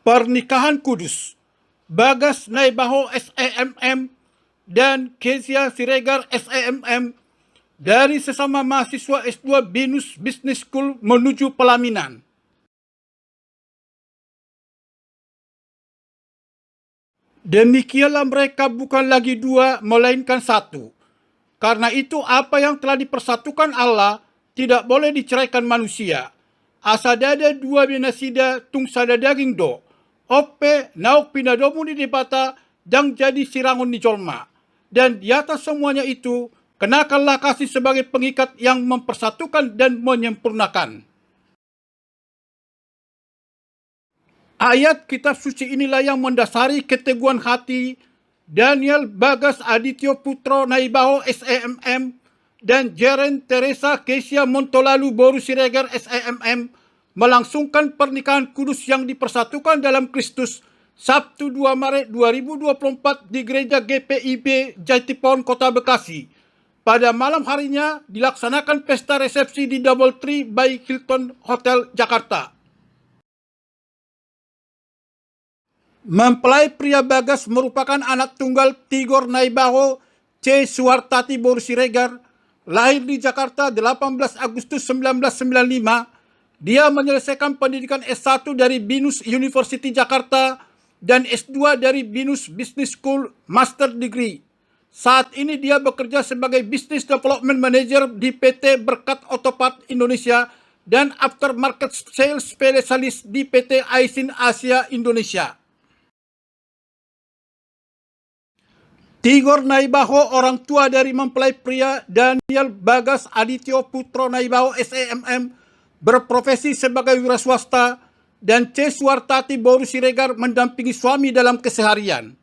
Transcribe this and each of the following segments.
Pernikahan kudus. Bagas Naibaho SEMM dan Kezia Siregar SEMM dari sesama mahasiswa S2 BINUS Business School menuju pelaminan. Demikianlah mereka bukan lagi dua, melainkan satu. Karena itu apa yang telah dipersatukan Allah tidak boleh diceraikan manusia. Asadada dua binasida tung sada daging do. Ope nauk pinadomu di debata jang jadi sirangon di jolma. Dan di atas semuanya itu, kenakanlah kasih sebagai pengikat yang mempersatukan dan menyempurnakan. Ayat kitab suci inilah yang mendasari keteguhan hati Daniel Bagas Adityo Putro Naibaho SEMM dan Jeren Teresa Kesia Montolalu Boru Siregar SEMM melangsungkan pernikahan kudus yang dipersatukan dalam Kristus Sabtu 2 Maret 2024 di Gereja GPIB Jatipon, Kota Bekasi. Pada malam harinya dilaksanakan pesta resepsi di Double Tree by Hilton Hotel Jakarta. Mempelai pria Bagas merupakan anak tunggal Tigor Naibaho C. Suwartati Boru Siregar, lahir di Jakarta 18 Agustus 1995. Dia menyelesaikan pendidikan S1 dari BINUS University Jakarta dan S2 dari BINUS Business School Master Degree. Saat ini dia bekerja sebagai Business Development Manager di PT Berkat Autopart Indonesia dan Aftermarket Sales Specialist di PT Aisin Asia Indonesia. Tigor Naibaho, orang tua dari mempelai pria Daniel Bagas Adityo Putro Naibaho SEMM, berprofesi sebagai wira swasta, dan C. Suwartati Boru Siregar mendampingi suami dalam keseharian.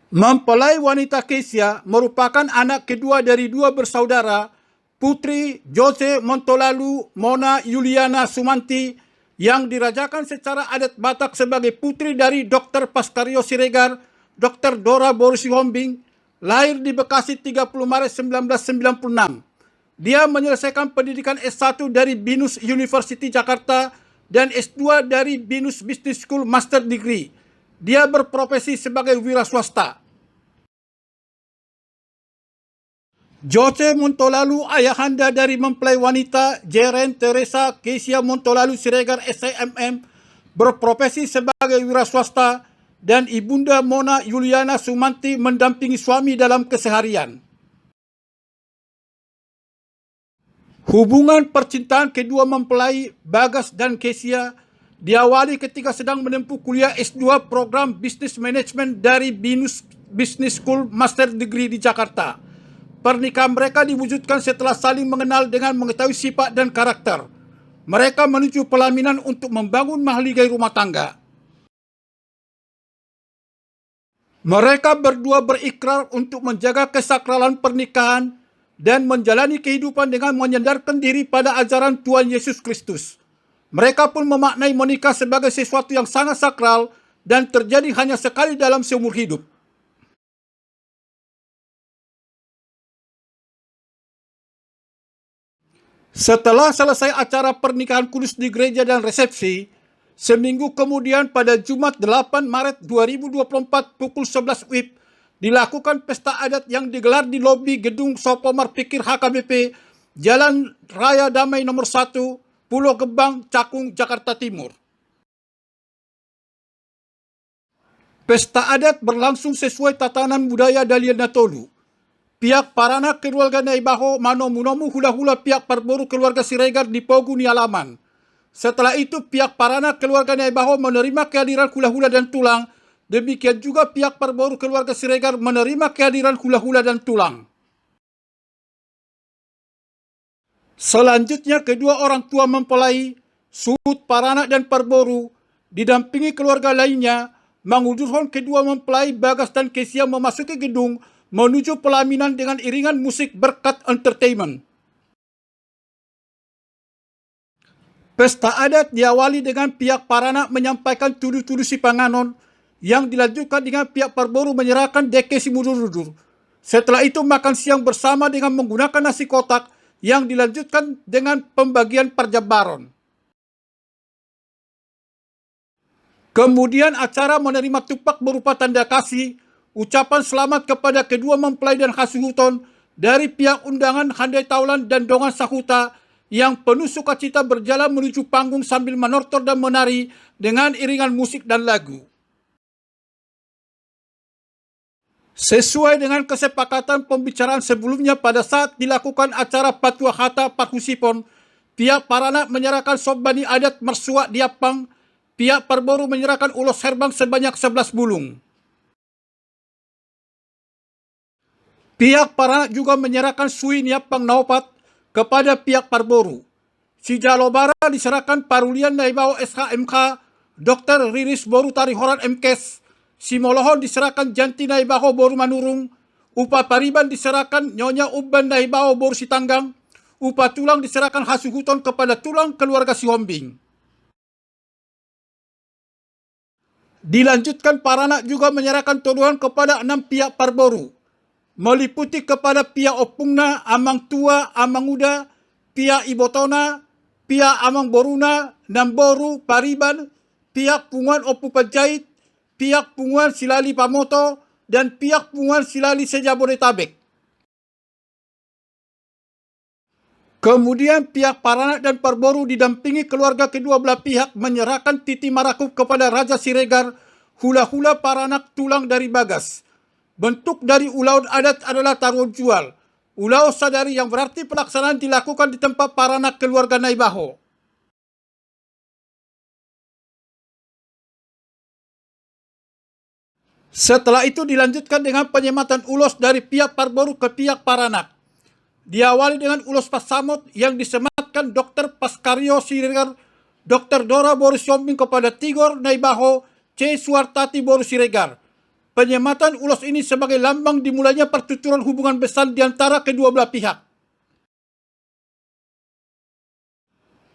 Mempelai wanita Kezia merupakan anak kedua dari dua bersaudara, Putri Jose Montolalu Mona Yuliana Sumanti, yang dirajakan secara adat Batak sebagai putri dari Dr. Paskario Siregar, Dr. Dora Boru Sihombing, lahir di Bekasi 30 Maret 1996. Dia menyelesaikan pendidikan S1 dari BINUS University Jakarta dan S2 dari BINUS Business School Master Degree. Dia berprofesi sebagai wira swasta. Jose Montolalu, ayahanda dari mempelai wanita Jeren Teresa Kesia Montolalu Siregar SEMM, berprofesi sebagai wira swasta, dan ibunda Mona Yuliana Sumanti mendampingi suami dalam keseharian. Hubungan percintaan kedua mempelai Bagas dan Kezia diawali ketika sedang menempuh kuliah S2 program Business Management dari BINUS Business School Master Degree di Jakarta. Pernikahan mereka diwujudkan setelah saling mengenal dengan mengetahui sifat dan karakter. Mereka menuju pelaminan untuk membangun mahligai rumah tangga. Mereka berdua berikrar untuk menjaga kesakralan pernikahan dan menjalani kehidupan dengan menyandarkan diri pada ajaran Tuhan Yesus Kristus. Mereka pun memaknai menikah sebagai sesuatu yang sangat sakral dan terjadi hanya sekali dalam seumur hidup. Setelah selesai acara pernikahan kudus di gereja dan resepsi, seminggu kemudian pada Jumat 8 Maret 2024 pukul 11 WIB, dilakukan pesta adat yang digelar di lobi gedung Sopomar Pikir HKBP, Jalan Raya Damai nomor 1, Pulau Gebang, Cakung, Jakarta Timur. Pesta adat berlangsung sesuai tatanan budaya Dalian Natolu. Pihak Parana keluarga Naibaho manomu-nomu hula-hula pihak Parboru keluarga Siregar di Pogu ni halaman. Setelah itu pihak Parana keluarga Naibaho menerima kehadiran hula-hula dan tulang. Demikian juga pihak Parboru keluarga Siregar menerima kehadiran hula-hula dan tulang. Selanjutnya kedua orang tua mempelai, Sud, Parana dan Parboru, didampingi keluarga lainnya, mengudurkan kedua mempelai Bagas dan Kezia memasuki gedung menuju pelaminan dengan iringan musik Berkat Entertainment. Pesta adat diawali dengan pihak Parana menyampaikan tudu-tudu si panganon, yang dilanjutkan dengan pihak Parboru menyerahkan deke si mudur-mudur. Setelah itu makan siang bersama dengan menggunakan nasi kotak, yang dilanjutkan dengan pembagian parjabaron. Kemudian acara menerima tupak berupa tanda kasih, ucapan selamat kepada kedua mempelai dan hasuhuton dari pihak undangan Handai Taulan dan Dongan Sahuta yang penuh sukacita berjalan menuju panggung sambil menortor dan menari dengan iringan musik dan lagu. Sesuai dengan kesepakatan pembicaraan sebelumnya pada saat dilakukan acara Patua Hata Parhusipon, pihak Paranak menyerahkan sobbani adat Mersua Diapang, pihak Parboru menyerahkan ulos herbang sebanyak 11 bulung. Pihak Paranak juga menyerahkan sui Niapang Naopat kepada pihak Parboru. Si Jalobara diserahkan Parulian Naibao SHMK, Dr. Riris Boru Tarihoran MKes. Si Molohon diserahkan Janti Naibaho Boru Manurung. Upa Pariban diserahkan Nyonya Ubban Naibao Boru Sitanggang. Upa Tulang diserahkan Hasuhuton kepada tulang keluarga Si Hombing. Dilanjutkan Paranak juga menyerahkan tuduhan kepada 6 pihak Parboru, meliputi kepada pihak Opungna, Amang Tua, Amang Uda, pihak Ibotona, pihak Amang Boruna, Namboru, Pariban, pihak Punguan Opu Pajait, pihak Punguan Silali Pamoto, dan pihak Punguan Silali Sejabodetabek. Kemudian pihak Paranak dan Parboru didampingi keluarga kedua belah pihak menyerahkan titi marakub kepada Raja Siregar, hula-hula Paranak tulang dari Bagas. Bentuk dari ulau adat adalah taruh jual. Ulau sadari yang berarti pelaksanaan dilakukan di tempat Paranak keluarga Naibaho. Setelah itu dilanjutkan dengan penyematan ulos dari pihak Parboru ke pihak Paranak. Diawali dengan ulos pasamot yang disematkan Dr. Paskario Siregar, Dr. Dora Boru Siombing kepada Tigor Naibaho, C. Suartati Boru Siregar. Penyematan ulos ini sebagai lambang dimulainya pertuturan hubungan besar di antara kedua belah pihak.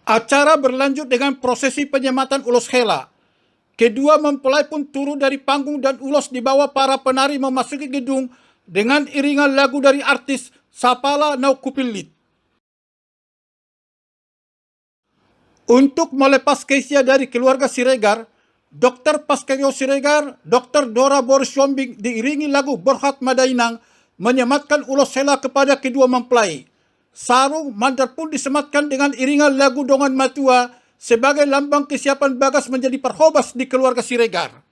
Acara berlanjut dengan prosesi penyematan ulos hela. Kedua mempelai pun turun dari panggung dan ulos dibawa para penari memasuki gedung dengan iringan lagu dari artis Sapala Naukupilit. Untuk melepas Kesia dari keluarga Siregar, Dr. Paskario Siregar, Dr. Dora Boru Siombing diiringi lagu Borhat Madainang menyematkan ulos hela kepada kedua mempelai. Sarung mandar pun disematkan dengan iringan lagu Dongan Matua sebagai lambang kesiapan Bagas menjadi perhobas di keluarga Siregar.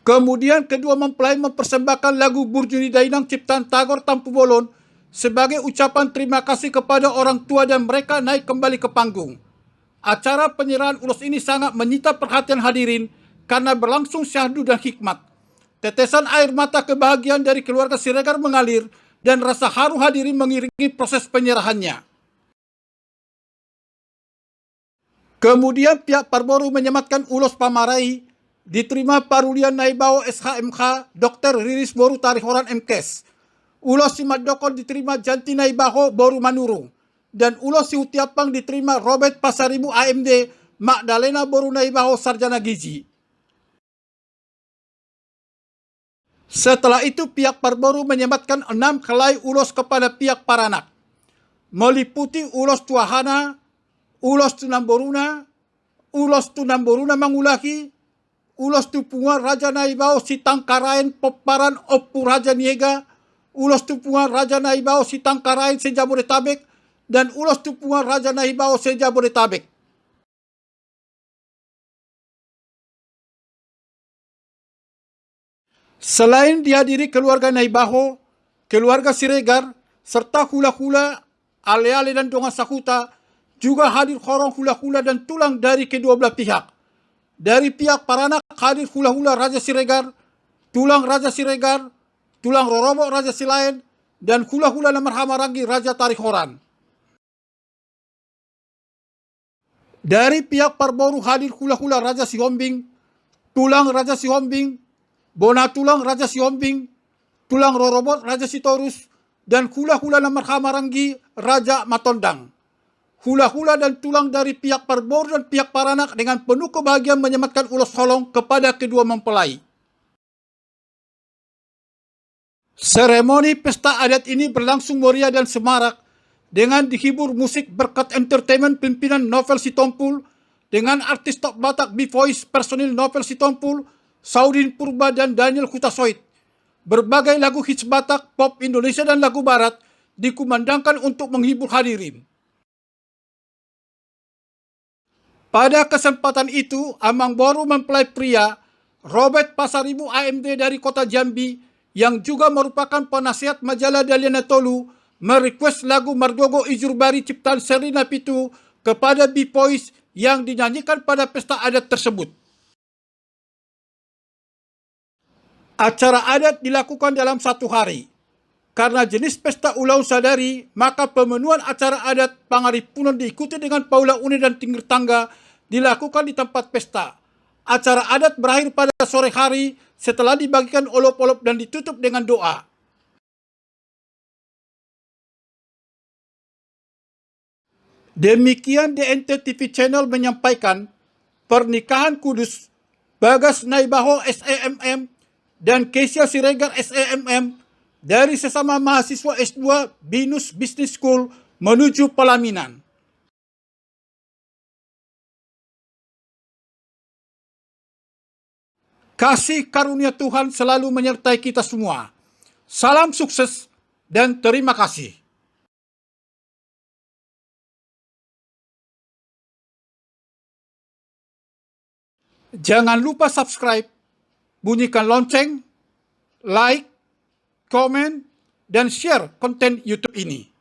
Kemudian kedua mempelai mempersembahkan lagu Burjuni Dainang ciptaan Tagor Tampu Bolon sebagai ucapan terima kasih kepada orang tua dan mereka naik kembali ke panggung. Acara penyerahan ulos ini sangat menyita perhatian hadirin karena berlangsung syahdu dan hikmat. Tetesan air mata kebahagiaan dari keluarga Siregar mengalir dan rasa haru hadirin mengiringi proses penyerahannya. Kemudian pihak Parboru menyematkan ulos Pamarai, diterima Parulian Naibao SHMK, Dr. Riris Boru Tarihoran MKes. Ulos Simadokon diterima Janti Naibaho Boru Manurung. Dan ulos Siutiapang diterima Robert Pasaribu AMD, Magdalena Boru Naibaho Sarjana Gizi. Setelah itu pihak Parboru menyematkan 6 helai ulos kepada pihak Paranak, meliputi ulos Tuahana, ulos Tunamboruna, ulos Tunamboruna Mangulahi, ulos Tupungan Raja Naibao Sitangkarain Poparan Opu Raja Niega, ulos Tupungan Raja Naibao Sitangkarain Sejabodetabek, dan ulos Tupungan Raja Naibao Sejabodetabek. Selain dihadiri keluarga Naibaho, keluarga Siregar, serta hula-hula, ale-ale dan Dongan Sahuta, juga hadir khorong hula-hula dan tulang dari kedua belah pihak. Dari pihak Paranak hadir hula-hula Raja Siregar, tulang Raja Siregar, tulang Rorobo Raja Silain, dan hula-hula Lamar Hamarangi Raja Tarihoran. Dari pihak Parboru hadir hula-hula Raja Sihombing, tulang Raja Sihombing, bona tulang Raja Sihombing, tulang Rorobot Raja Sitorus, dan hula-hula Lamar Hamarangi Raja Matondang. Hula-hula dan tulang dari pihak Parboru dan pihak Paranak dengan penuh kebahagiaan menyematkan ulos holong kepada kedua mempelai. Seremoni pesta adat ini berlangsung meriah dan semarak dengan dihibur musik berkat entertainment pimpinan Novel Sitompul, dengan artis top Batak B-Voice personil Novel Sitompul, Saudin Purba, dan Daniel Hutasoit. Berbagai lagu hits Batak, pop Indonesia, dan lagu Barat dikumandangkan untuk menghibur hadirin. Pada kesempatan itu, Amang Boru mempelai pria Robert Pasaribu AMD dari kota Jambi yang juga merupakan penasihat majalah Daliana Tolu merequest lagu Margogo Ijurbari ciptaan Serina Pitu kepada B-Voice yang dinyanyikan pada pesta adat tersebut. Acara adat dilakukan dalam 1 hari. Karena jenis pesta ulau sadari, maka pemenuhan acara adat Pangaripunan diikuti dengan paula une dan tinggir tangga dilakukan di tempat pesta. Acara adat berakhir pada sore hari setelah dibagikan olop-olop dan ditutup dengan doa. Demikian DNT TV Channel menyampaikan pernikahan kudus Bagas Naibaho SEMM dan Kesia Siregar SEMM dari sesama mahasiswa S2 BINUS Business School menuju pelaminan. Kasih karunia Tuhan selalu menyertai kita semua. Salam sukses dan terima kasih. Jangan lupa subscribe, bunyikan lonceng, like, komen, dan share konten YouTube ini.